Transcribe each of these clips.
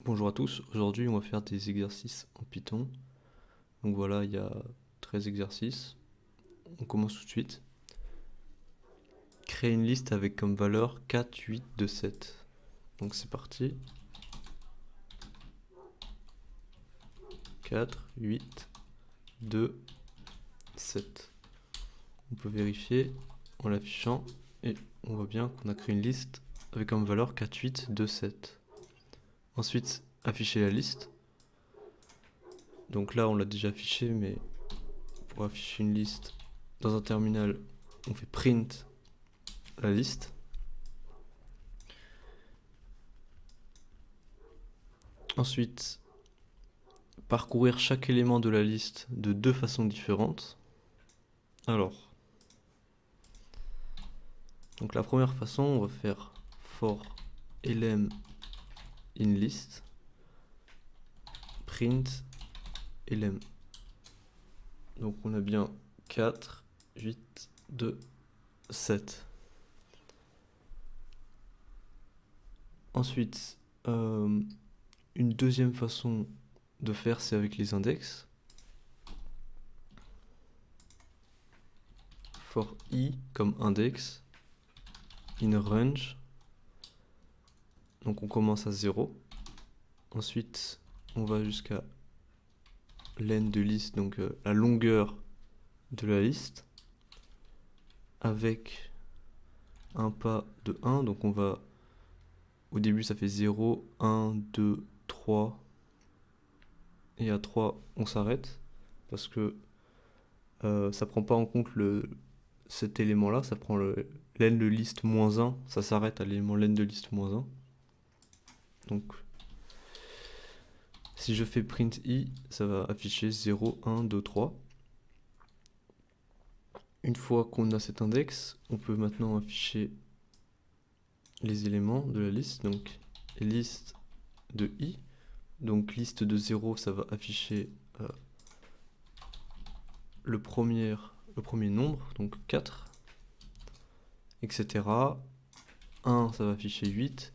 Bonjour à tous, aujourd'hui on va faire des exercices en Python. Donc voilà, il y a 13 exercices. On commence tout de suite. Créer une liste avec comme valeur 4, 8, 2, 7. Donc c'est parti. 4, 8, 2, 7. On peut vérifier en l'affichant et on voit bien qu'on a créé une liste avec comme valeur 4, 8, 2, 7. Ensuite, afficher la liste. Donc là on l'a déjà affiché, mais pour afficher une liste dans un terminal, on fait print la liste. Ensuite, parcourir chaque élément de la liste de deux façons différentes. Alors, donc la première façon, on va faire for elem in list print elem. Donc on a bien 4, 8, 2, 7. Ensuite, une deuxième façon de faire, c'est avec les index. For i comme index in range. Donc on commence à 0. Ensuite, on va jusqu'à len de liste, donc la longueur de la liste, avec un pas de 1. Donc on va, au début ça fait 0, 1, 2, 3. Et à 3, on s'arrête. Parce que ça prend pas en compte cet élément-là. Ça prend len de liste moins 1. Ça s'arrête à l'élément len de liste moins 1. Donc, si je fais print i, ça va afficher 0, 1, 2, 3. Une fois qu'on a cet index, on peut maintenant afficher les éléments de la liste. Donc, liste de i. Donc, liste de 0, ça va afficher le premier nombre, donc 4, etc. 1, ça va afficher 8.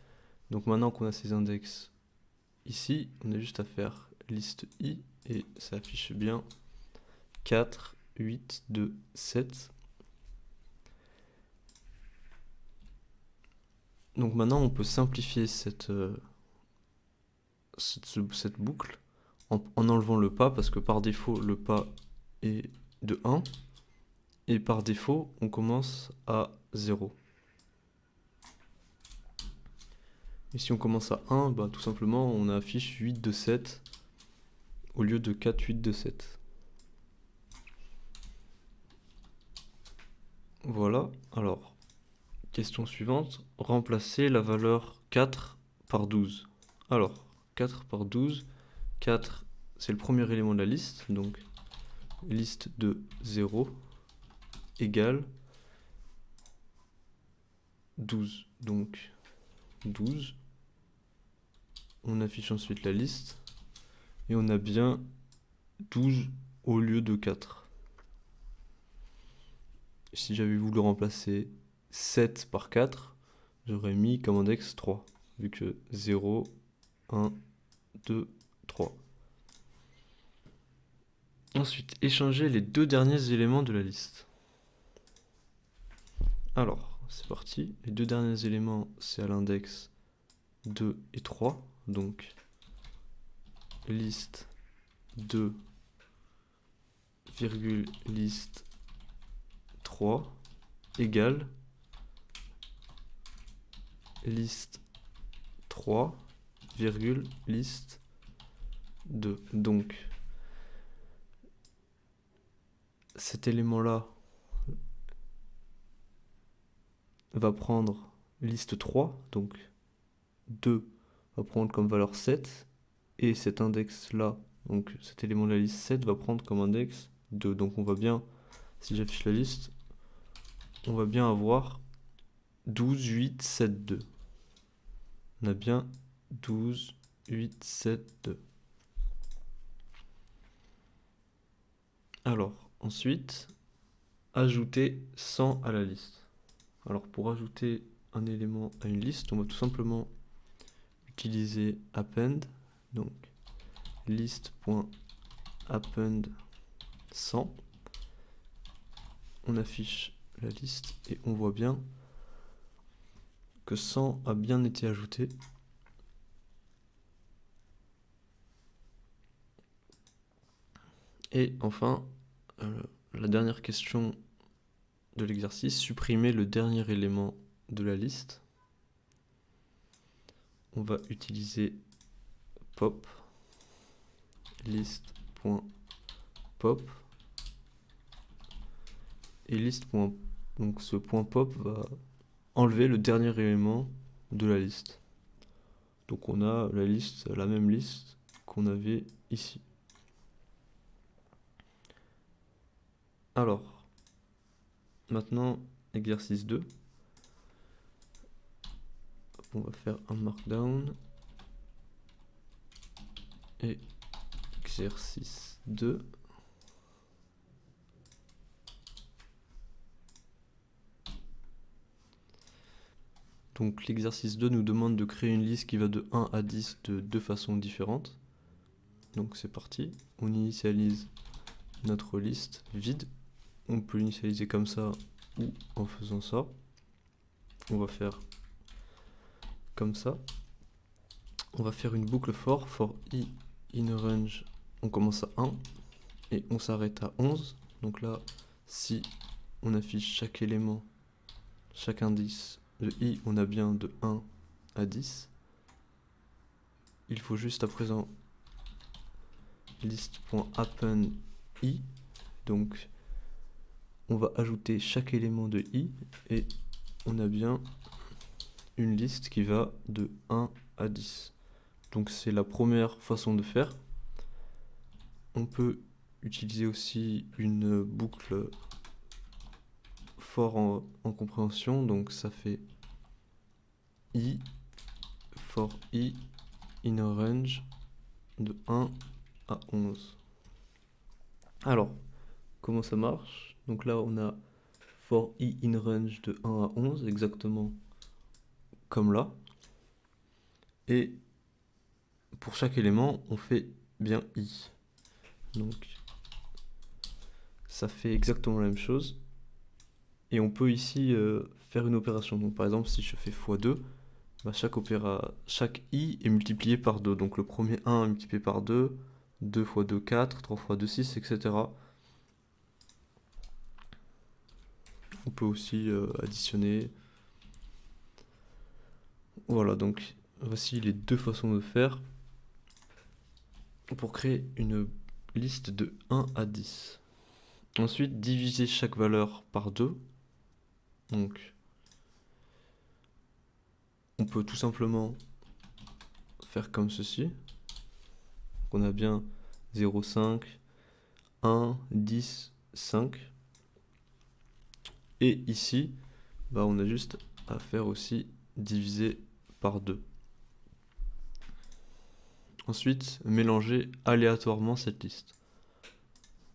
Donc maintenant qu'on a ces index ici, on a juste à faire liste i et ça affiche bien 4, 8, 2, 7. Donc maintenant on peut simplifier cette boucle en enlevant le pas, parce que par défaut le pas est de 1 et par défaut on commence à 0. Et si on commence à 1, bah, tout simplement on affiche 8, 2, 7 au lieu de 4, 8, 2, 7. Voilà, alors, question suivante, remplacer la valeur 4 par 12. Alors, 4 par 12, 4 c'est le premier élément de la liste, donc liste de 0 égale 12. Donc 12, on affiche ensuite la liste, et on a bien 12 au lieu de 4. Si j'avais voulu remplacer 7 par 4, j'aurais mis comme index 3, vu que 0, 1, 2, 3. Ensuite, échanger les deux derniers éléments de la liste. Alors, c'est parti. Les deux derniers éléments, c'est à l'index 2 et 3. Donc, liste 2, virgule liste 3 égale liste 3, virgule liste 2. Donc, cet élément-là va prendre liste 3, donc 2 va prendre comme valeur 7, et cet index-là, donc cet élément de la liste 7 va prendre comme index 2. Donc on va bien, si j'affiche la liste, on va bien avoir 12, 8, 7, 2. On a bien 12, 8, 7, 2. Alors, ensuite, ajouter 100 à la liste. Alors, pour ajouter un élément à une liste, on va tout simplement utiliser append, donc list.append 100. On affiche la liste et on voit bien que 100 a bien été ajouté. Et enfin, la dernière question de l'exercice, supprimer le dernier élément de la liste. On va utiliser pop, list.pop, et list. Donc ce point pop va enlever le dernier élément de la liste. Donc on a la même liste qu'on avait ici. Alors, maintenant, exercice 2. On va faire un markdown. Et exercice 2. Donc l'exercice 2 nous demande de créer une liste qui va de 1 à 10 de deux façons différentes. Donc c'est parti. On initialise notre liste vide. On peut l'initialiser comme ça ou en faisant ça. On va faire comme ça. On va faire une boucle for i in range. On commence à 1 et on s'arrête à 11. Donc là, si on affiche chaque élément, chaque indice de i, on a bien de 1 à 10. Il faut juste à présent list.append i. Donc on va ajouter chaque élément de i et on a bien une liste qui va de 1 à 10. Donc c'est la première façon de faire. On peut utiliser aussi une boucle for en compréhension. Donc ça fait i for i in a range de 1 à 11. Alors, comment ça marche? Donc là, on a for i in range de 1 à 11, exactement comme là. Et pour chaque élément, on fait bien i. Donc, ça fait exactement la même chose. Et on peut ici faire une opération. Donc par exemple, si je fais x2, bah, chaque i est multiplié par 2. Donc le premier 1 est multiplié par 2, 2 x 2, 4, 3 x 2, 6, etc. On peut aussi additionner. Voilà, donc voici les deux façons de faire pour créer une liste de 1 à 10. Ensuite, diviser chaque valeur par 2. Donc, on peut tout simplement faire comme ceci. On a bien 0, 5, 1, 10, 5. Et ici, bah, on a juste à faire aussi diviser par 2. Ensuite, mélanger aléatoirement cette liste.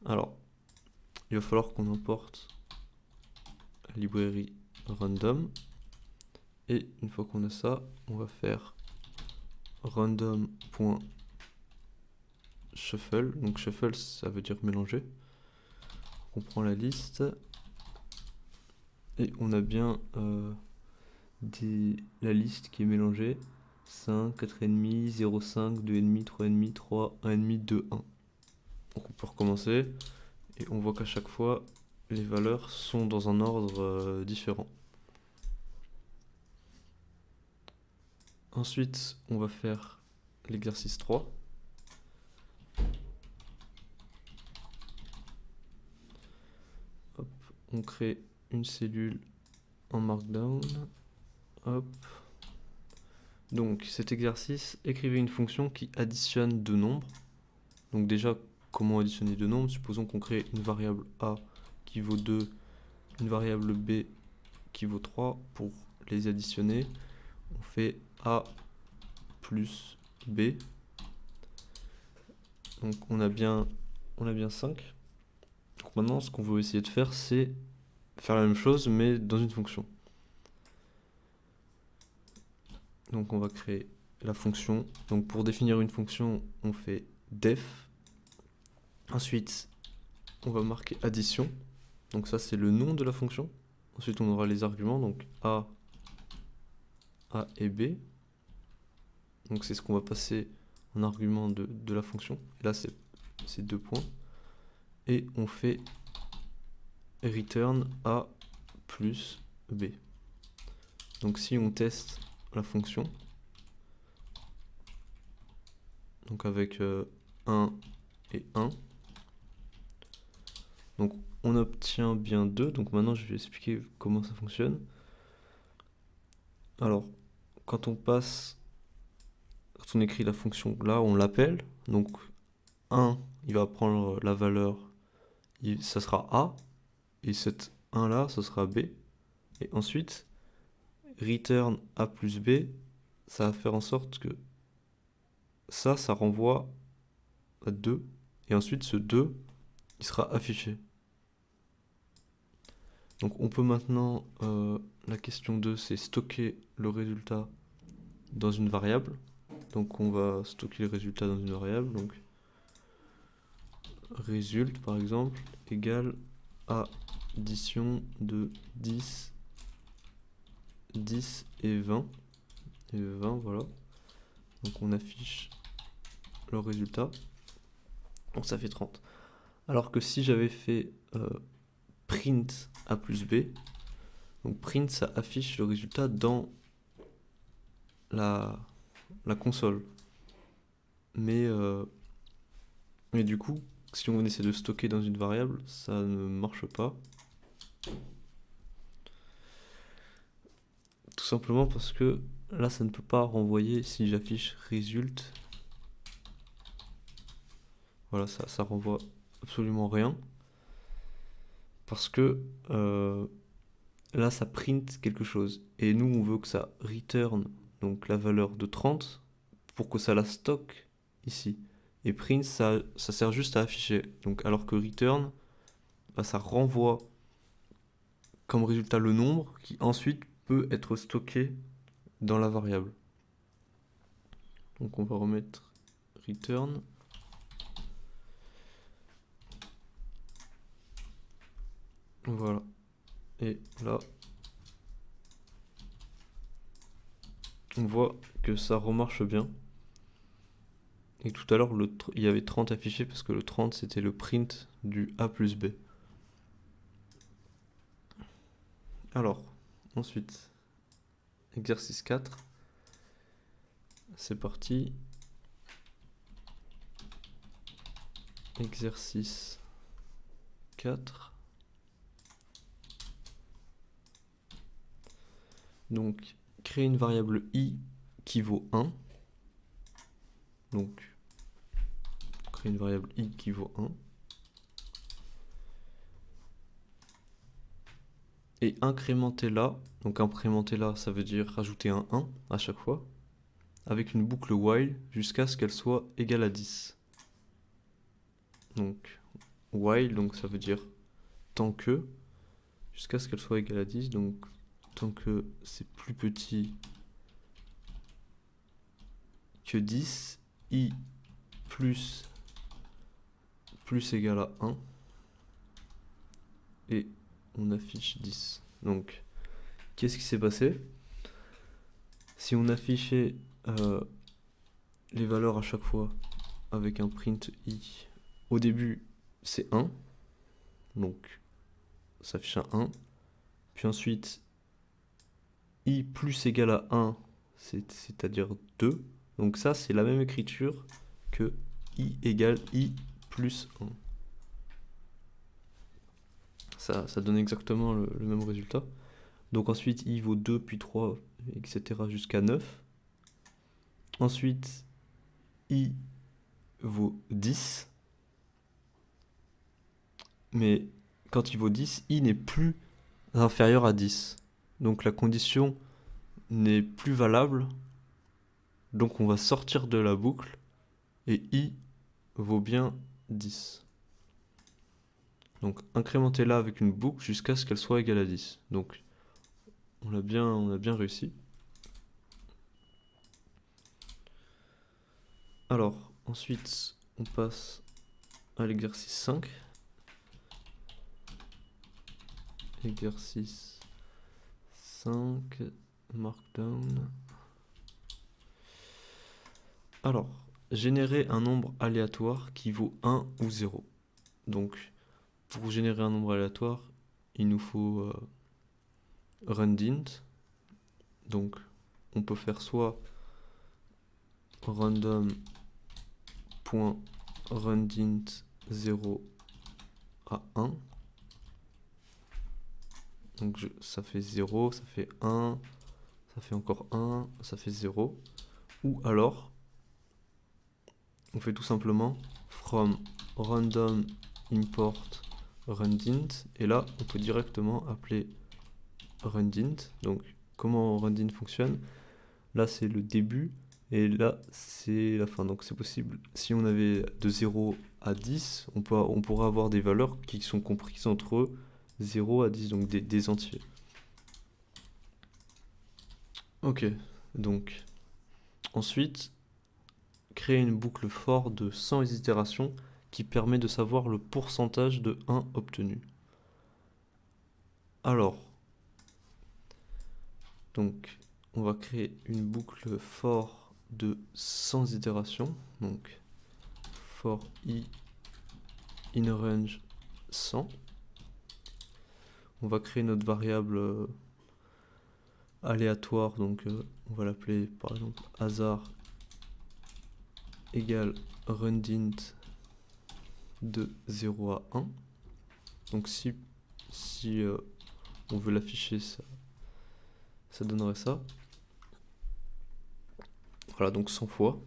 Alors, il va falloir qu'on importe la librairie random. Et une fois qu'on a ça, on va faire random.shuffle. Donc shuffle, ça veut dire mélanger. On prend la liste et on a bien la liste qui est mélangée. 5, 4,5, 0,5, 2,5, 3,5, 3, 1,5, 2, 1. Donc on peut recommencer et on voit qu'à chaque fois, les valeurs sont dans un ordre différent. Ensuite, on va faire l'exercice 3. Hop, on crée une cellule en markdown. Hop. Donc cet exercice, écrivez une fonction qui additionne deux nombres. Donc déjà, comment additionner deux nombres? Supposons qu'on crée une variable a qui vaut 2, une variable b qui vaut 3. Pour les additionner, on fait a plus b. Donc on a bien 5. Donc maintenant, ce qu'on veut essayer de faire, c'est faire la même chose, mais dans une fonction. Donc on va créer la fonction. Donc pour définir une fonction, on fait def. Ensuite, on va marquer addition. Donc ça, c'est le nom de la fonction. Ensuite, on aura les arguments, donc A et B. Donc c'est ce qu'on va passer en argument de la fonction. Et là, c'est 2 points. Et on fait return A plus B. Donc si on teste la fonction, donc avec 1 et 1, donc on obtient bien 2. Donc maintenant je vais expliquer comment ça fonctionne. Alors quand on écrit la fonction là, on l'appelle, donc 1 il va prendre la valeur, ça sera A, et cet 1 là ça sera B, et ensuite return A plus B, ça va faire en sorte que ça renvoie à 2, et ensuite ce 2 il sera affiché. Donc on peut maintenant, la question 2 c'est stocker le résultat dans une variable. Donc on va stocker le résultat dans une variable, donc result par exemple égale addition de 10 et 20. Et 20, voilà. Donc on affiche le résultat. Donc ça fait 30. Alors que si j'avais fait print A plus B, donc print ça affiche le résultat dans la console. Mais du coup, si on essaie de stocker dans une variable, ça ne marche pas. Tout simplement parce que là, ça ne peut pas renvoyer si j'affiche result. Voilà, ça renvoie absolument rien. Parce que là, ça print quelque chose. Et nous, on veut que ça return donc la valeur de 30 pour que ça la stocke ici. Et print, ça sert juste à afficher. Donc, alors que return, bah, ça renvoie comme résultat le nombre qui ensuite peut être stocké dans la variable. Donc on va remettre return. Voilà. Et là, on voit que ça remarche bien. Et tout à l'heure, il y avait 30 affiché parce que le 30, c'était le print du A plus B. Alors, ensuite, exercice 4. C'est parti. Exercice 4. Donc, créer une variable i qui vaut 1. Donc, créer une variable i qui vaut 1. Et incrémenter là. Donc, incrémenter là, ça veut dire rajouter un 1 à chaque fois. Avec une boucle while jusqu'à ce qu'elle soit égale à 10. Donc, while, donc ça veut dire tant que, jusqu'à ce qu'elle soit égale à 10. Donc, tant que c'est plus petit que 10, i plus égal à 1. Et on affiche 10. Donc, qu'est-ce qui s'est passé? Si on affichait les valeurs à chaque fois avec un print i, au début c'est 1, donc ça affiche un 1, puis ensuite i plus égal à 1, c'est-à-dire 2, donc ça c'est la même écriture que i égale i plus 1. Ça donne exactement le même résultat. Donc ensuite i vaut 2, puis 3, etc. jusqu'à 9. Ensuite i vaut 10. Mais quand il vaut 10, i n'est plus inférieur à 10. Donc la condition n'est plus valable. Donc on va sortir de la boucle. Et i vaut bien 10. Donc incrémentez-la avec une boucle jusqu'à ce qu'elle soit égale à 10. Donc on a bien réussi. Alors, ensuite, on passe à l'exercice 5. Exercice 5, Markdown. Alors, générer un nombre aléatoire qui vaut 1 ou 0. Donc, pour générer un nombre aléatoire, il nous faut randint. Donc, on peut faire soit random.randint 0 à 1. Donc ça fait 0, ça fait 1, ça fait encore 1, ça fait 0. Ou alors, on fait tout simplement from random import randint. Et là, on peut directement appeler randint. Donc, comment randint fonctionne? Là, c'est le début. Et là, c'est la fin. Donc, c'est possible. Si on avait de 0 à 10, on pourra avoir des valeurs qui sont comprises entre 0 à 10, donc des entiers. Ok, donc ensuite, créer une boucle for de 100 itérations qui permet de savoir le pourcentage de 1 obtenu. Alors, donc, on va créer une boucle for de 100 itérations. Donc, for i in range 100. On va créer notre variable aléatoire, donc on va l'appeler par exemple hasard égale randint de 0 à 1. Donc si on veut l'afficher, ça donnerait ça. Voilà, donc 100 fois.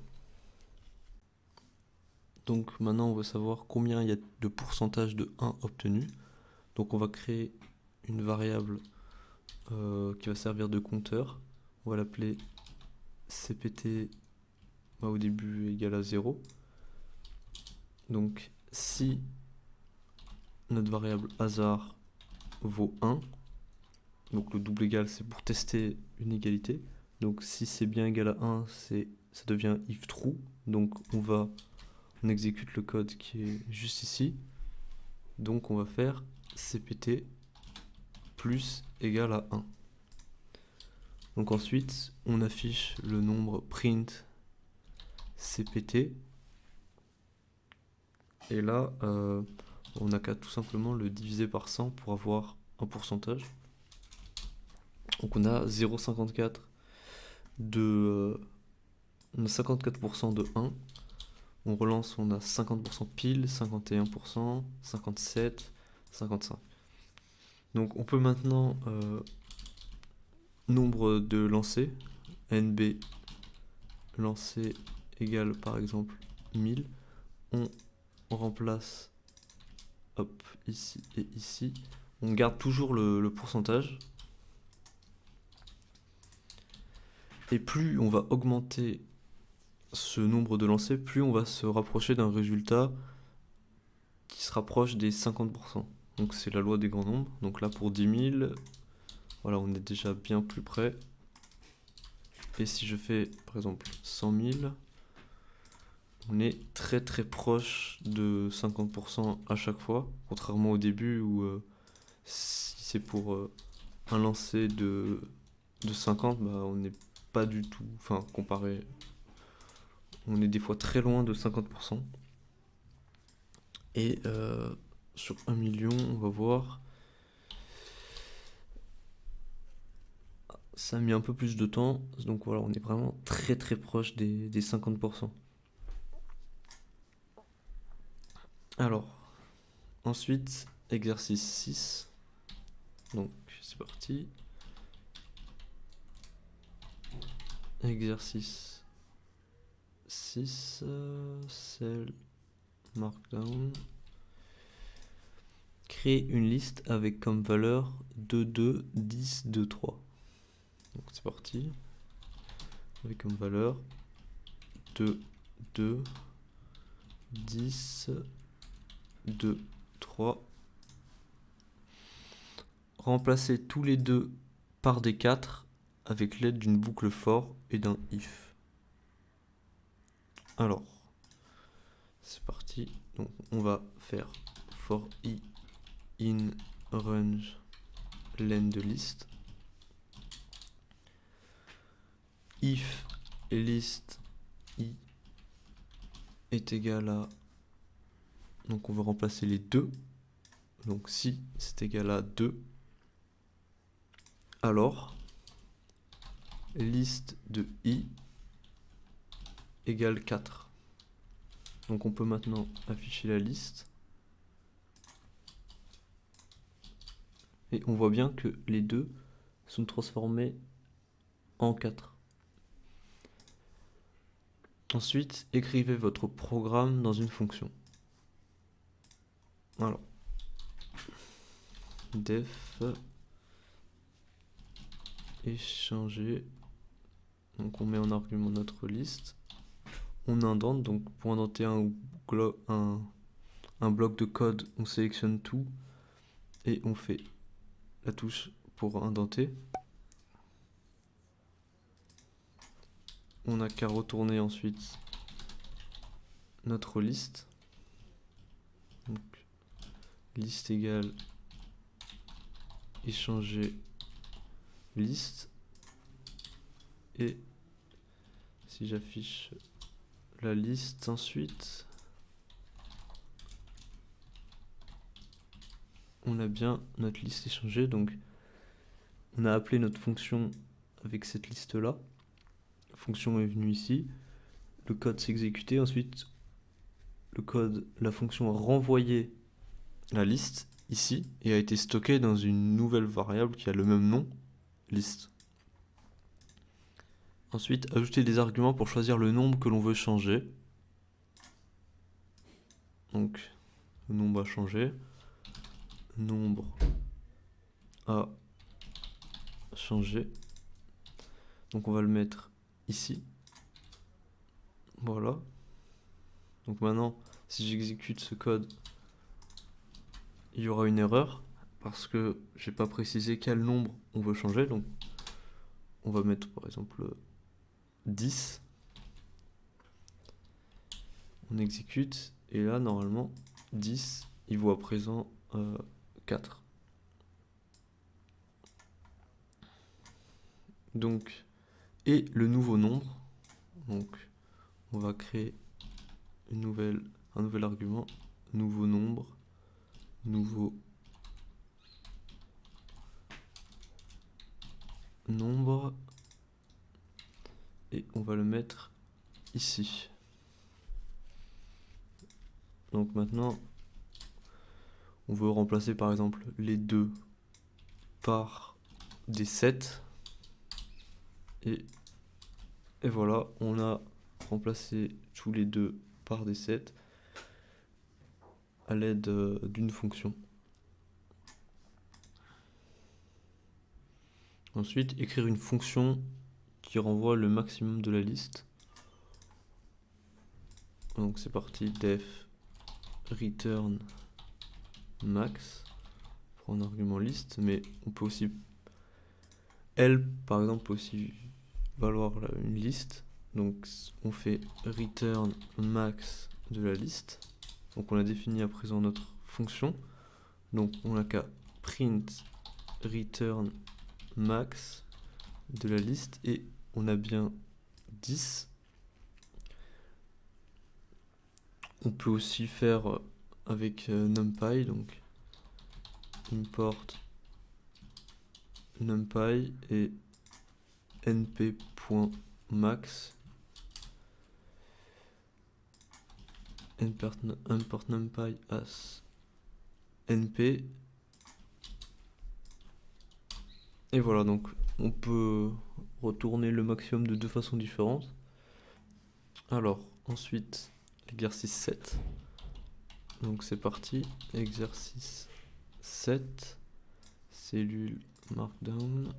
Donc maintenant on veut savoir combien il y a de pourcentage de 1 obtenu. Donc on va créer une variable qui va servir de compteur. On va l'appeler cpt au début égal à 0. Donc si notre variable hasard vaut 1, donc le double égal c'est pour tester une égalité. Donc si c'est bien égal à 1, ça devient if true. Donc on exécute le code qui est juste ici. Donc on va faire cpt plus égal à 1. Donc ensuite, on affiche le nombre print cpt. Et là, on n'a qu'à tout simplement le diviser par 100 pour avoir un pourcentage. Donc on a 0,54 on a 54% de 1. On relance, on a 50% pile, 51%, 57, 55. Donc on peut maintenant nombre de lancers, nb lancer égale par exemple 1000. On remplace ici et ici. On garde toujours le pourcentage. Et plus on va augmenter ce nombre de lancers, plus on va se rapprocher d'un résultat qui se rapproche des 50%. Donc c'est la loi des grands nombres. Donc là pour 10 000, voilà, on est déjà bien plus près. Et si je fais par exemple 100 000, on est très très proche de 50% à chaque fois, contrairement au début où si c'est pour un lancer de 50, bah, on n'est pas du tout, enfin comparé, on est des fois très loin de 50%. Et sur 1 million, on va voir, ça a mis un peu plus de temps, donc voilà, on est vraiment très très proche des 50%. Alors, ensuite, exercice 6. Donc, c'est parti. Exercice 6, cell markdown. Créer une liste avec comme valeur 2, 2, 10, 2, 3. Donc c'est parti. Avec comme valeur 2, 2, 10, 2, 3. Remplacer tous les 2 par des 4 avec l'aide d'une boucle for et d'un if. Alors, C'est parti. Donc on va faire for i in range len de liste. If list i est égal à, donc on va remplacer les deux. Donc si c'est égal à 2, alors liste de i égale 4. Donc on peut maintenant afficher la liste. Et on voit bien que les deux sont transformés en 4. Ensuite, écrivez votre programme dans une fonction. Alors, def échanger. Donc on met en argument notre liste. On indente, donc pour indenter un bloc de code, on sélectionne tout et on fait la touche pour indenter. On n'a qu'à retourner ensuite notre liste. Donc, liste égale échanger liste. Et si j'affiche la liste ensuite, on a bien notre liste échangée. Donc on a appelé notre fonction avec cette liste là. La fonction est venue ici, le code s'est exécuté, ensuite la fonction a renvoyé la liste ici et a été stockée dans une nouvelle variable qui a le même nom, liste. Ensuite, ajouter des arguments pour choisir le nombre que l'on veut changer. Donc le nombre a changé, nombre a changé. Donc on va le mettre ici. Voilà. Donc maintenant, si j'exécute ce code, il y aura une erreur parce que j'ai pas précisé quel nombre on veut changer. Donc on va mettre par exemple 10. On exécute et là normalement 10 il vaut à présent 4. Donc, et le nouveau nombre, donc on va créer un nouvel argument, nouveau nombre, nouveau nombre, et on va le mettre ici. Donc maintenant, on veut remplacer par exemple les 2 par des 7. Et voilà, on a remplacé tous les 2 par des 7 à l'aide d'une fonction. Ensuite, écrire une fonction qui renvoie le maximum de la liste. Donc c'est parti, def return max pour un argument liste, mais on peut aussi, elle par exemple peut aussi valoir une liste. Donc on fait return max de la liste. Donc on a défini à présent notre fonction. Donc on n'a qu'à print return max de la liste et on a bien 10. On peut aussi faire avec NumPy, donc import NumPy et np.max import NumPy as np. Et voilà, donc on peut retourner le maximum de 2 façons différentes. Alors ensuite l'exercice 7. Donc c'est parti, exercice 7, cellule markdown.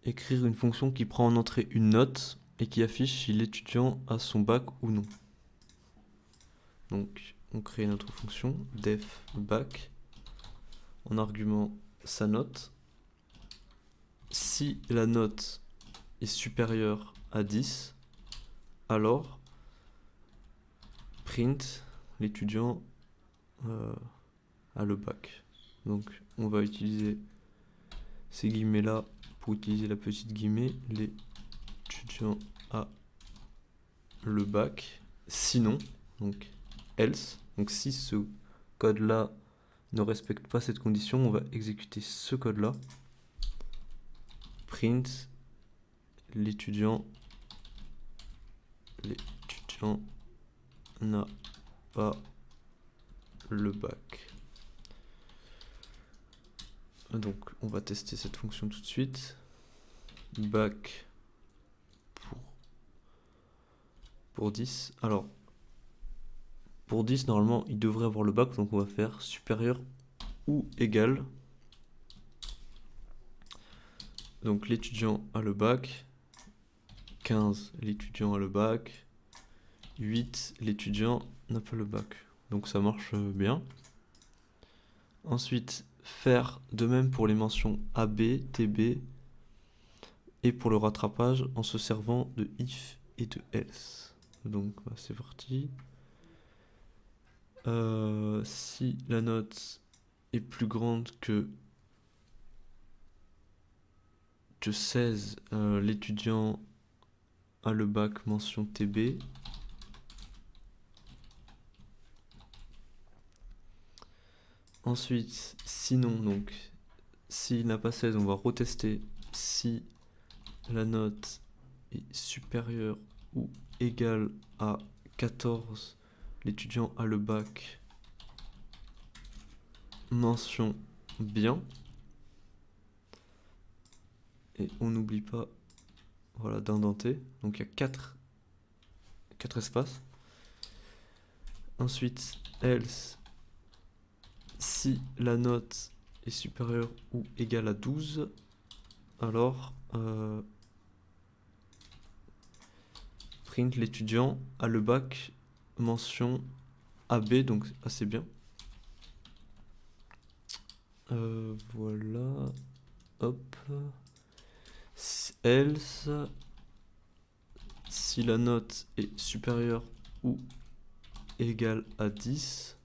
Écrire une fonction qui prend en entrée une note et qui affiche si l'étudiant a son bac ou non. Donc on crée notre fonction def bac, en argument sa note. Si la note est supérieure à 10, alors print l'étudiant a le bac. Donc on va utiliser ces guillemets là pour utiliser la petite guillemet, l'étudiant a le bac, sinon, donc else, donc si ce code là ne respecte pas cette condition, on va exécuter ce code là, print l'étudiant n'a pas le bac. Donc on va tester cette fonction tout de suite. Bac pour 10. Alors pour 10 normalement il devrait avoir le bac, donc on va faire supérieur ou égal. Donc l'étudiant a le bac. 15 l'étudiant a le bac. 8 l'étudiant n'a pas le bac. Donc ça marche bien. Ensuite faire de même pour les mentions AB, TB et pour le rattrapage en se servant de if et de else. Donc c'est parti. Si la note est plus grande que 16, l'étudiant a le bac mention TB. Ensuite, sinon, donc, s'il n'a pas 16, on va retester si la note est supérieure ou égale à 14, l'étudiant a le bac mention bien. Et on n'oublie pas, voilà, d'indenter. Donc il y a 4 espaces. Ensuite, else, si la note est supérieure ou égale à 12, alors print l'étudiant a le bac mention AB, donc assez bien. Voilà, hop. Else, si la note est supérieure ou égale à 10,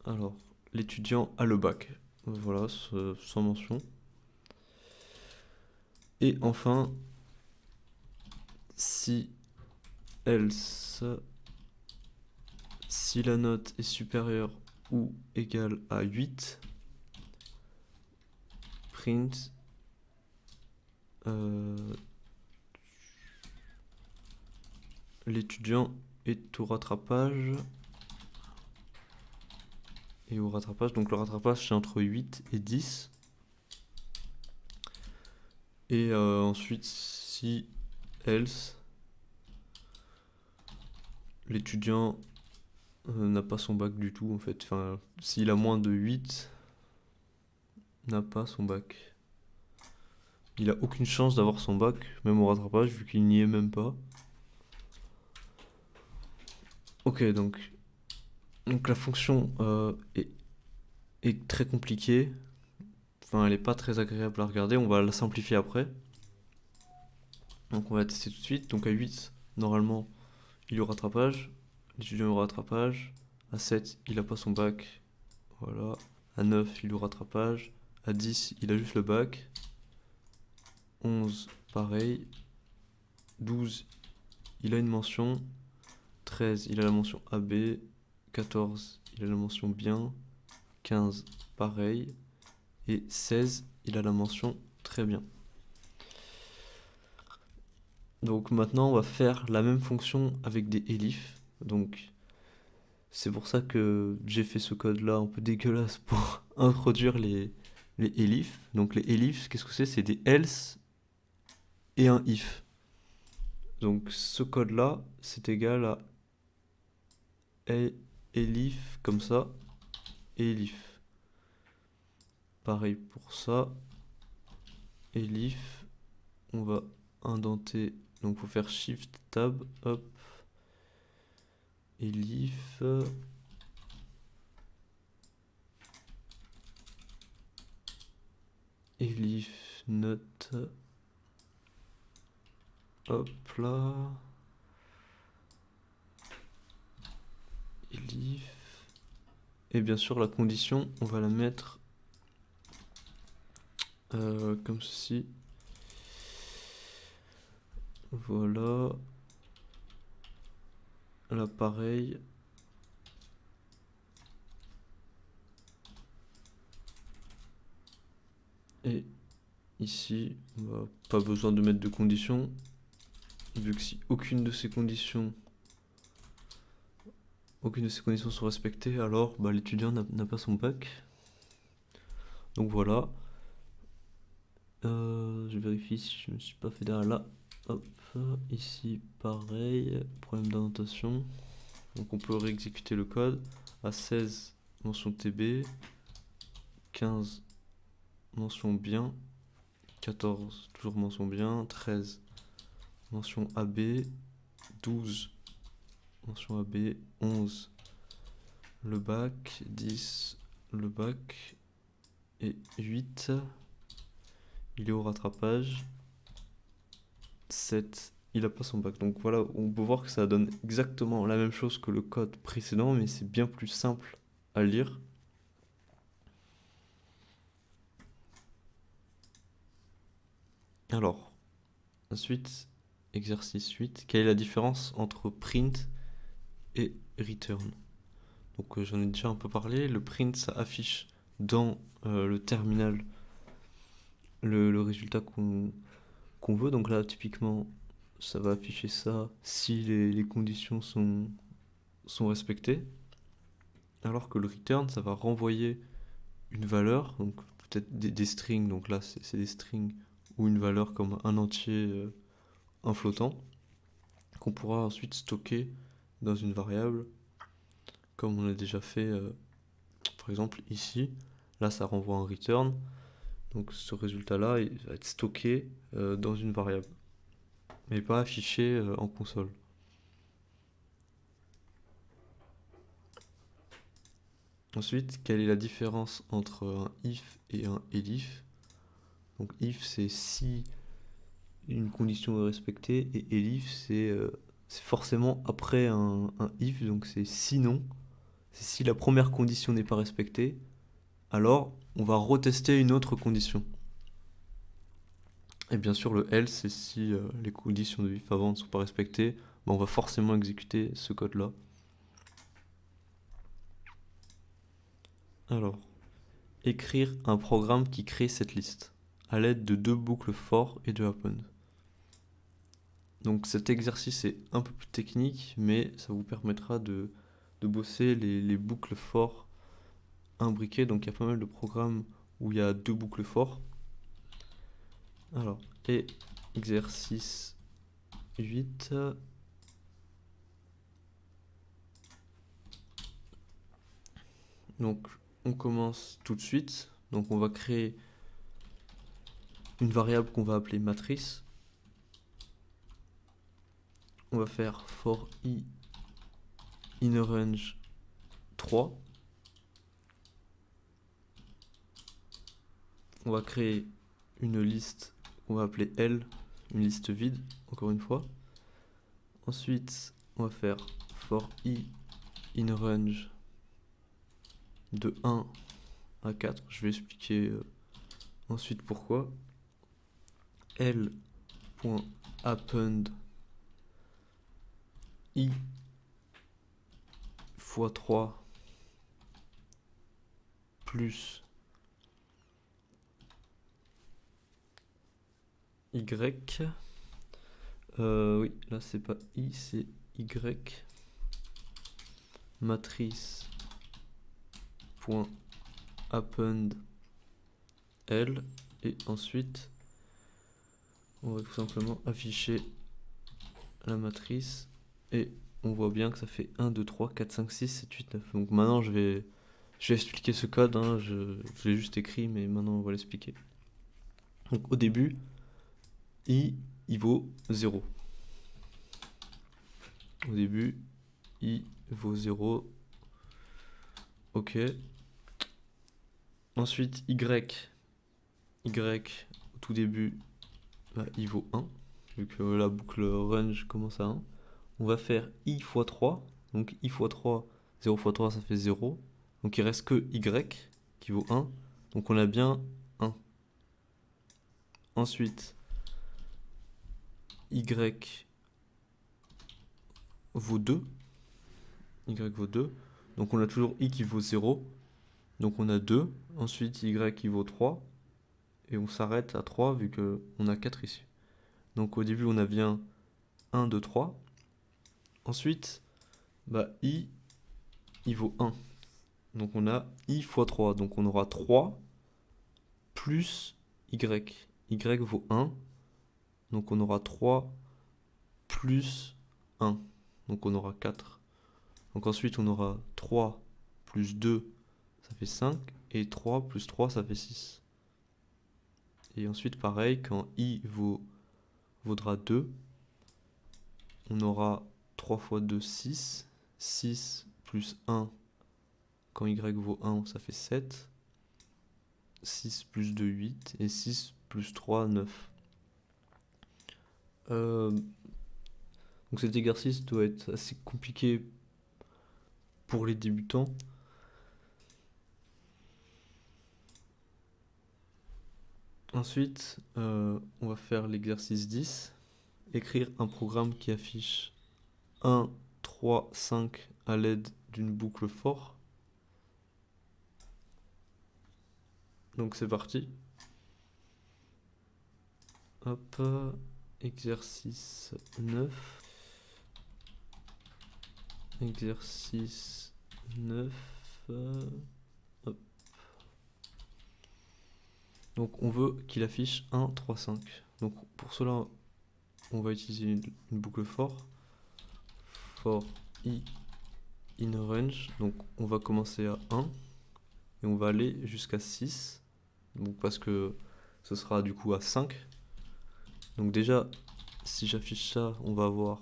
alors l'étudiant a le bac. Voilà, sans mention. Et enfin, si else, si la note est supérieure ou égale à 8, print l'étudiant est au rattrapage. Et au rattrapage, donc le rattrapage c'est entre 8 et 10. Et ensuite, si else, l'étudiant n'a pas son bac du tout en fait. Enfin, s'il a moins de 8, n'a pas son bac. Il a aucune chance d'avoir son bac, même au rattrapage, vu qu'il n'y est même pas. Ok, donc la fonction est très compliquée. Enfin, elle n'est pas très agréable à regarder. On va la simplifier après. Donc on va tester tout de suite. Donc à 8, normalement, il est au rattrapage. L'étudiant est au rattrapage. À 7, il n'a pas son bac. Voilà. À 9, il est au rattrapage. À 10, il a juste le bac. 11, pareil. 12, il a une mention. 13, il a la mention AB. 14, il a la mention bien. 15, pareil. Et 16, il a la mention très bien. Donc maintenant, on va faire la même fonction avec des elifs. Donc c'est pour ça que j'ai fait ce code là un peu dégueulasse pour introduire les elifs. Donc les elifs, qu'est-ce que c'est? C'est des else et un if. Donc ce code là, c'est égal à elif comme ça, et elif. Pareil pour ça, elif, on va indenter, donc faut faire shift tab, hop, elif, elif note, hop là, elif. Et bien sûr la condition, on va la mettre comme ceci. Voilà. Là pareil. Et ici, pas besoin de mettre de conditions, vu que si aucune de ces conditions sont respectées, alors l'étudiant n'a pas son bac. Donc voilà. Je vérifie si je me suis pas fait derrière là. Hop, ici pareil, problème d'indentation. Donc on peut réexécuter le code. À 16, mention TB. 15, mention bien. 14, toujours mention bien. 13, mention AB. 12, mention AB. 11, le bac. 10, le bac. Et 8, il est au rattrapage. 7, il a pas son bac. Donc voilà, on peut voir que ça donne exactement la même chose que le code précédent, mais c'est bien plus simple à lire. Alors, ensuite, exercice 8. Quelle est la différence entre print et return? Donc j'en ai déjà un peu parlé. Le print, ça affiche dans le terminal le résultat qu'on veut. Donc là, typiquement, ça va afficher ça si les conditions sont respectées. Alors que le return, ça va renvoyer une valeur, donc peut-être des strings. Donc là, c'est des strings ou une valeur comme un entier, un flottant, qu'on pourra ensuite stocker dans une variable, comme on a déjà fait, par exemple ici. Là, ça renvoie un return. Donc ce résultat-là, il va être stocké dans une variable, mais pas affiché en console. Ensuite, quelle est la différence entre un if et un elif? Donc if, c'est si une condition est respectée, et elif, c'est forcément après un if, donc c'est sinon. C'est si la première condition n'est pas respectée, alors on va retester une autre condition. Et bien sûr, le else, c'est si les conditions de if avant ne sont pas respectées, on va forcément exécuter ce code-là. Alors, écrire un programme qui crée cette liste à l'aide de 2 boucles for et de append. Donc cet exercice est un peu plus technique, mais ça vous permettra de bosser les boucles for imbriquées. Donc il y a pas mal de programmes où il y a 2 boucles for. Alors, et exercice 8. Donc on commence tout de suite. Donc on va créer une variable qu'on va appeler matrice. On va faire for i in range 3. On va créer une liste qu'on va appeler L, une liste vide, encore une fois. Ensuite, on va faire for i in range de 1 à 4. Je vais expliquer ensuite pourquoi. L.append i fois 3 plus y. Oui, là c'est pas i, c'est y. Matrice point append L, et ensuite on va tout simplement afficher la matrice, et on voit bien que ça fait 1, 2, 3, 4, 5, 6, 7, 8, 9. Donc maintenant je vais expliquer ce code, hein. Je l'ai juste écrit, mais maintenant on va l'expliquer. Donc au début, i vaut 0. Au début, i vaut 0. Ok. Ensuite, y au tout début, il vaut 1, vu que la boucle range commence à 1. On va faire i fois 3. Donc i fois 3, 0 fois 3 ça fait 0. Donc il reste que y qui vaut 1. Donc on a bien 1. Ensuite, y vaut 2. Y vaut 2. Donc on a toujours i qui vaut 0. Donc on a 2. Ensuite y qui vaut 3. Et on s'arrête à 3 vu qu'on a 4 ici. Donc au début on a bien 1, 2, 3. Ensuite, i vaut 1. Donc on a i fois 3. Donc on aura 3 plus y. Y vaut 1. Donc on aura 3 plus 1. Donc on aura 4. Donc ensuite on aura 3 plus 2, ça fait 5. Et 3 plus 3, ça fait 6. Et ensuite pareil, quand i vaudra 2, on aura 3 fois 2, 6. 6 plus 1, quand y vaut 1, ça fait 7. 6 plus 2, 8. Et 6 plus 3, 9. Donc cet exercice doit être assez compliqué pour les débutants. Ensuite, on va faire l'exercice 10. Écrire un programme qui affiche 1, 3, 5 à l'aide d'une boucle for. Donc c'est parti. Hop, exercice 9. Exercice 9. Hop. Donc on veut qu'il affiche 1, 3, 5. Donc pour cela, on va utiliser une boucle for i in range. Donc on va commencer à 1 et on va aller jusqu'à 6. Donc parce que ce sera du coup à 5. Donc déjà, si j'affiche ça, on va avoir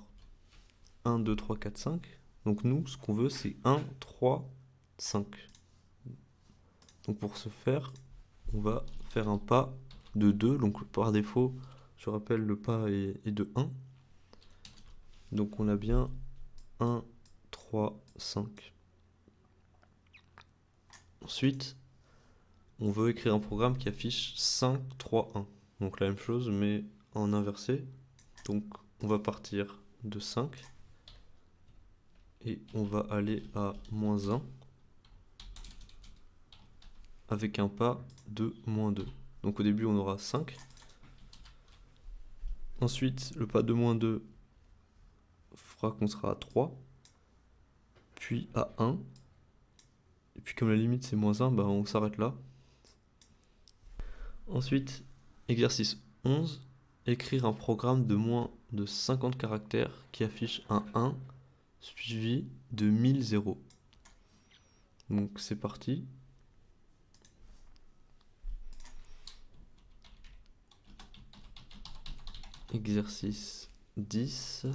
1, 2, 3, 4, 5. Donc nous, ce qu'on veut, c'est 1, 3, 5. Donc pour ce faire, on va faire un pas de 2. Donc par défaut, je rappelle, le pas est de 1. Donc on a bien 1, 3, 5. Ensuite, on veut écrire un programme qui affiche 5, 3, 1. Donc la même chose, mais en inversé. Donc on va partir de 5. Et on va aller à moins 1. Avec un pas de moins 2. Donc au début, on aura 5. Ensuite, le pas de moins 2 fera qu'on sera à 3. Puis à 1. Et puis comme la limite c'est moins 1, on s'arrête là. Ensuite, exercice 11. Écrire un programme de moins de 50 caractères qui affiche un 1 suivi de 1000 zéros. Donc c'est parti. Exercice 10.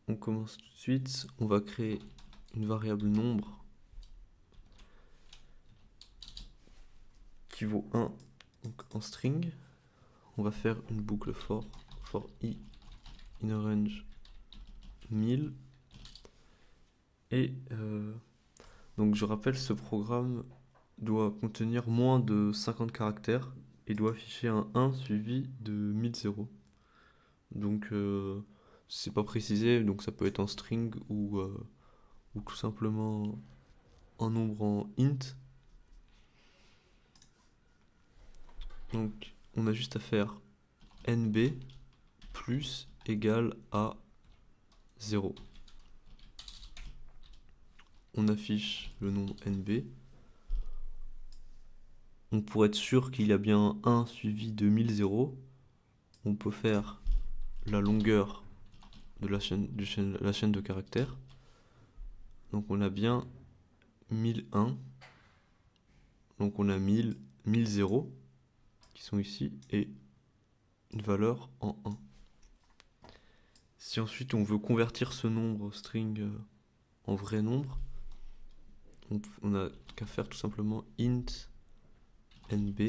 On commence tout de suite. On va créer une variable nombre qui vaut 1 donc en string. On va faire une boucle for i in range 1000. Et donc je rappelle, ce programme doit contenir moins de 50 caractères et doit afficher un 1 suivi de 1000 zéros. Donc c'est pas précisé, donc ça peut être en string ou tout simplement un nombre en int. Donc on a juste à faire nb plus égale à 0. On affiche le nombre nb. Pour être sûr qu'il y a bien 1 suivi de 1000 zéros, on peut faire la longueur de la chaîne de caractères. Donc on a bien 1001. Donc on a 1000 zéros qui sont ici et une valeur en 1. Si ensuite on veut convertir ce nombre string en vrai nombre, on a qu'à faire tout simplement int nb.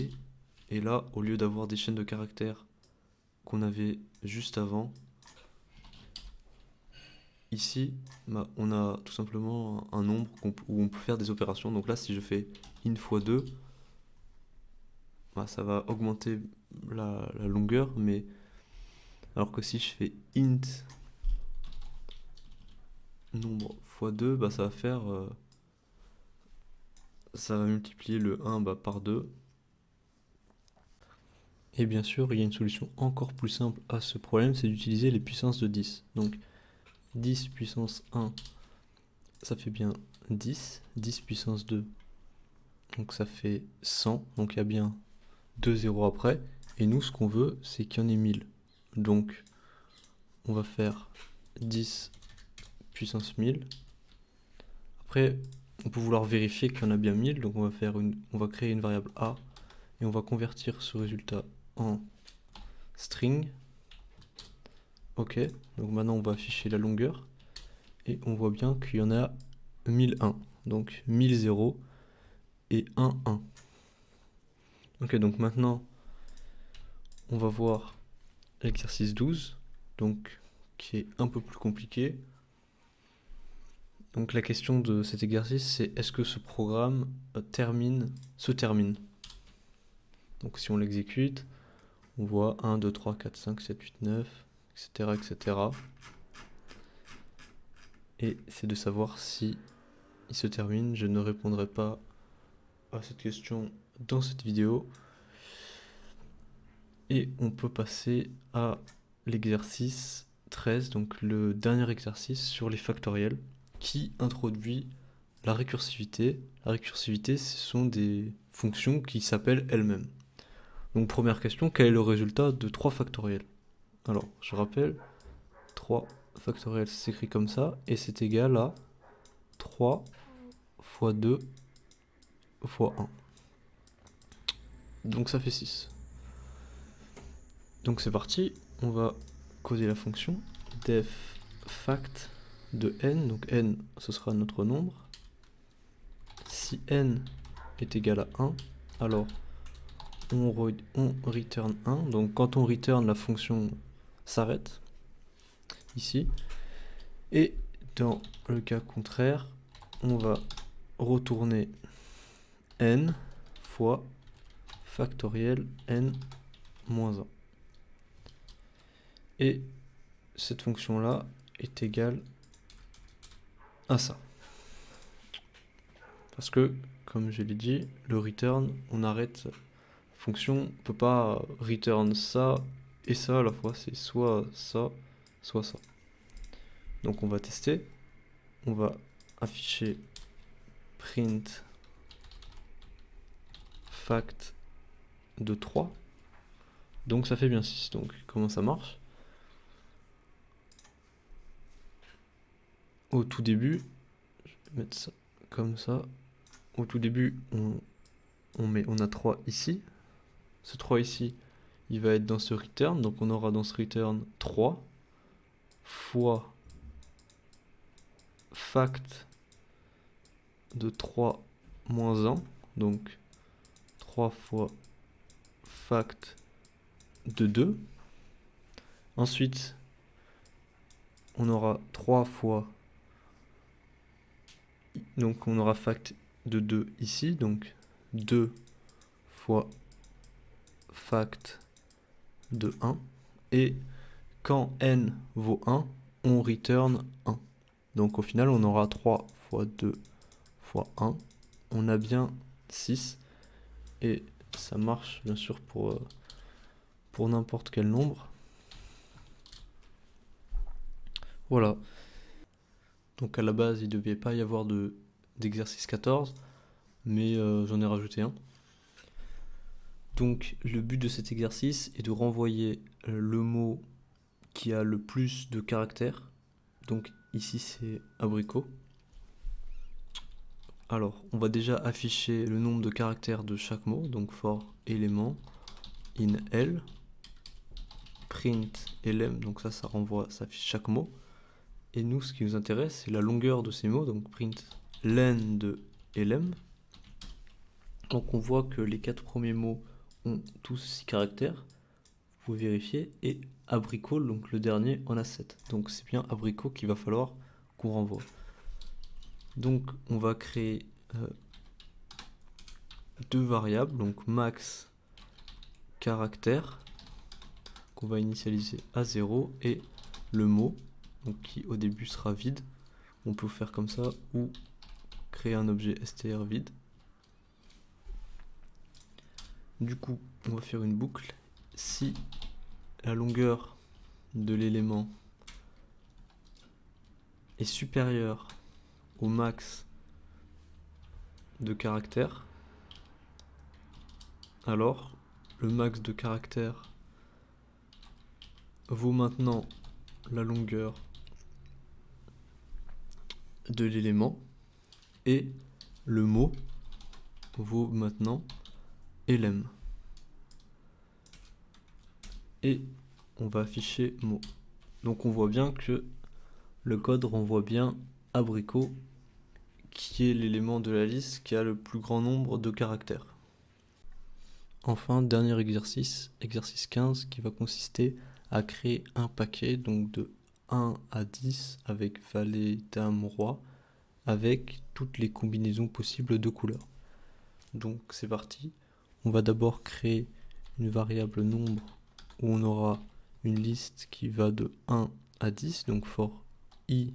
Et là, au lieu d'avoir des chaînes de caractères qu'on avait juste avant, ici, bah, on a tout simplement un nombre où on peut faire des opérations. Donc là, si je fais int fois 2, bah, ça va augmenter la longueur, mais alors que si je fais int nombre fois 2, bah, ça va faire... ça va multiplier le 1 bah, par 2. Et bien sûr, il y a une solution encore plus simple à ce problème, c'est d'utiliser les puissances de 10. Donc 10 puissance 1, ça fait bien 10. 10 puissance 2, donc ça fait 100. Donc il y a bien 2 zéros après. Et nous, ce qu'on veut, c'est qu'il y en ait 1000. Donc on va faire 10 puissance 1000. Après, on peut vouloir vérifier qu'il y en a bien 1000. Donc on va créer une variable a. Et on va convertir ce résultat en string. Ok, donc maintenant on va afficher la longueur. Et on voit bien qu'il y en a 1001. Donc 1000 zéros et 1, 1. Ok, donc maintenant on va voir l'exercice 12, donc qui est un peu plus compliqué. Donc la question de cet exercice, c'est est-ce que ce programme se termine. Donc si on l'exécute, on voit 1, 2, 3, 4, 5, 7, 8, 9, etc. etc. Et c'est de savoir si il se termine. Je ne répondrai pas à cette question dans cette vidéo. Et on peut passer à l'exercice 13, donc le dernier exercice sur les factoriels, qui introduit la récursivité. La récursivité, ce sont des fonctions qui s'appellent elles-mêmes. Donc première question, quel est le résultat de 3 factoriels? Alors, je rappelle, 3 factoriels s'écrit comme ça, et c'est égal à 3 fois 2 fois 1. Donc ça fait 6. Donc c'est parti, on va coder la fonction def fact de n, donc n ce sera notre nombre. Si n est égal à 1, alors on return 1, donc quand on return, la fonction s'arrête, ici, et dans le cas contraire, on va retourner n fois factoriel n moins 1. Et cette fonction-là est égale à ça. Parce que, comme je l'ai dit, le return, on arrête. La fonction ne peut pas return ça et ça à la fois, c'est soit ça, soit ça. Donc on va tester. On va afficher print fact de 3. Donc ça fait bien 6. Donc comment ça marche? Au tout début, je vais mettre ça comme ça. Au tout début, on a 3 ici. Ce 3 ici, il va être dans ce return. Donc on aura dans ce return 3 fois fact de 3 moins 1. Donc 3 fois fact de 2. Ensuite, on aura 3 fois... Donc on aura fact de 2 ici. Donc 2 fois fact de 1. Et quand n vaut 1, on return 1. Donc au final, on aura 3 fois 2 fois 1. On a bien 6. Et ça marche bien sûr pour n'importe quel nombre. Voilà. Donc à la base, il ne devait pas y avoir d'exercice 14, mais j'en ai rajouté un. Donc le but de cet exercice est de renvoyer le mot qui a le plus de caractères. Donc ici c'est abricot. Alors on va déjà afficher le nombre de caractères de chaque mot, donc for élément in L, print lm, donc ça renvoie, ça affiche chaque mot. Et nous, ce qui nous intéresse, c'est la longueur de ces mots, donc print len de lm. Donc on voit que les 4 premiers mots ont tous 6 caractères. Vous pouvez vérifier, et abricot, donc le dernier, en a 7. Donc c'est bien abricot qu'il va falloir qu'on renvoie. Donc on va créer deux variables, donc max caractère, qu'on va initialiser à 0, et le mot, donc qui au début sera vide. On peut faire comme ça, ou créer un objet str vide. Du coup, on va faire une boucle. Si la longueur de l'élément est supérieure au max de caractères, alors le max de caractères vaut maintenant la longueur de l'élément, et le mot vaut maintenant lm. Et on va afficher mot. Donc on voit bien que le code renvoie bien abricot, qui est l'élément de la liste qui a le plus grand nombre de caractères. Enfin, dernier exercice, exercice 15, qui va consister à créer un paquet, donc de 1 à 10, avec valet, dame, roi, avec toutes les combinaisons possibles de couleurs. Donc c'est parti. On va d'abord créer une variable nombre où on aura une liste qui va de 1 à 10, donc for i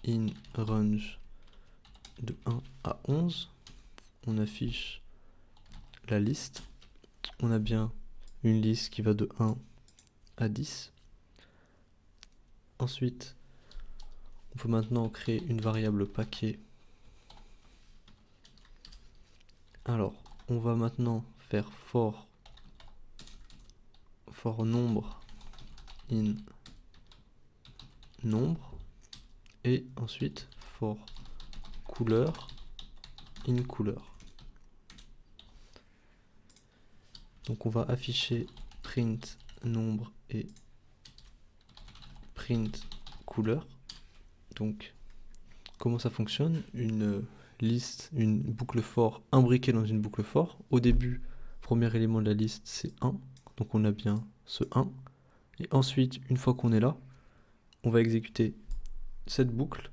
in range de 1 à 11. On affiche la liste. On a bien une liste qui va de 1 à 10. Ensuite, on peut maintenant créer une variable paquet. Alors, on va maintenant faire for nombre in nombre, et ensuite for couleur in couleur. Donc on va afficher print nombre et print couleur. Donc comment ça fonctionne? Une liste, une boucle for imbriquée dans une boucle for. Au début, premier élément de la liste, c'est 1. Donc on a bien ce 1. Et ensuite, une fois qu'on est là, on va exécuter cette boucle.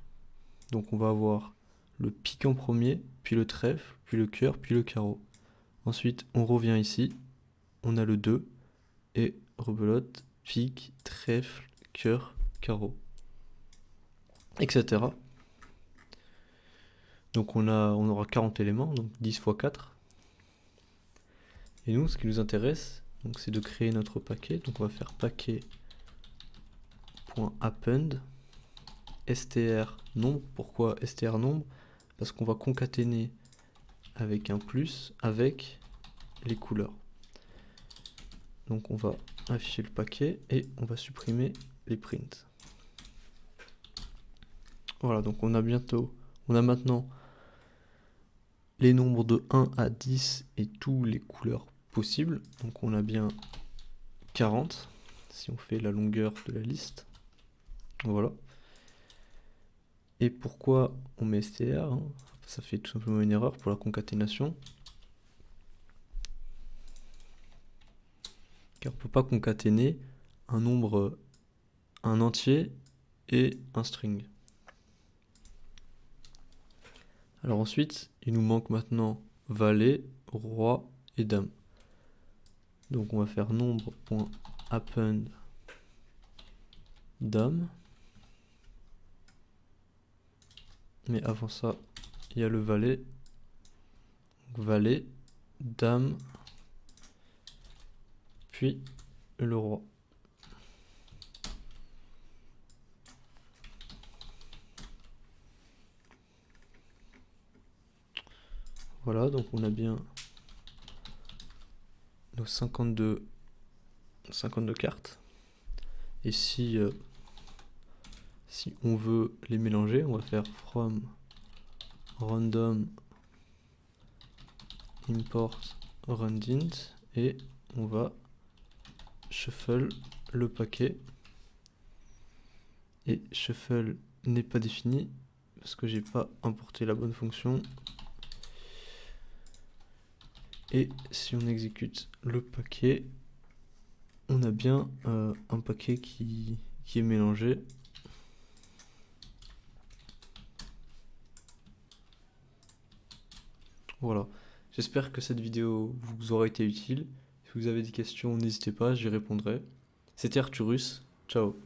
Donc on va avoir le pic en premier, puis le trèfle, puis le cœur, puis le carreau. Ensuite, on revient ici, on a le 2, et rebelote, pic, trèfle, cœur, carreau, etc. Donc on aura 40 éléments, donc 10 fois 4. Et nous, ce qui nous intéresse, c'est de créer notre paquet. Donc on va faire paquet.append str nombre. Pourquoi str nombre? Parce qu'on va concaténer avec un plus avec les couleurs. Donc on va afficher le paquet et on va supprimer les prints. Voilà, donc on a maintenant les nombres de 1 à 10 et toutes les couleurs possibles. Donc on a bien 40 si on fait la longueur de la liste. Voilà. Et pourquoi on met str? Ça fait tout simplement une erreur pour la concaténation. Car on ne peut pas concaténer un nombre, un entier et un string. Alors ensuite, il nous manque maintenant valet, roi et dame. Donc on va faire nombre.append dame. Mais avant ça, il y a le valet. Donc valet, dame, puis le roi. Voilà, donc on a bien nos 52 cartes. Et si on veut les mélanger, on va faire from random import randint et on va shuffle le paquet. Et shuffle n'est pas défini parce que j'ai pas importé la bonne fonction. Et si on exécute le paquet, on a bien un paquet qui est mélangé. Voilà, j'espère que cette vidéo vous aura été utile. Si vous avez des questions, n'hésitez pas, j'y répondrai. C'était Arthurus, ciao.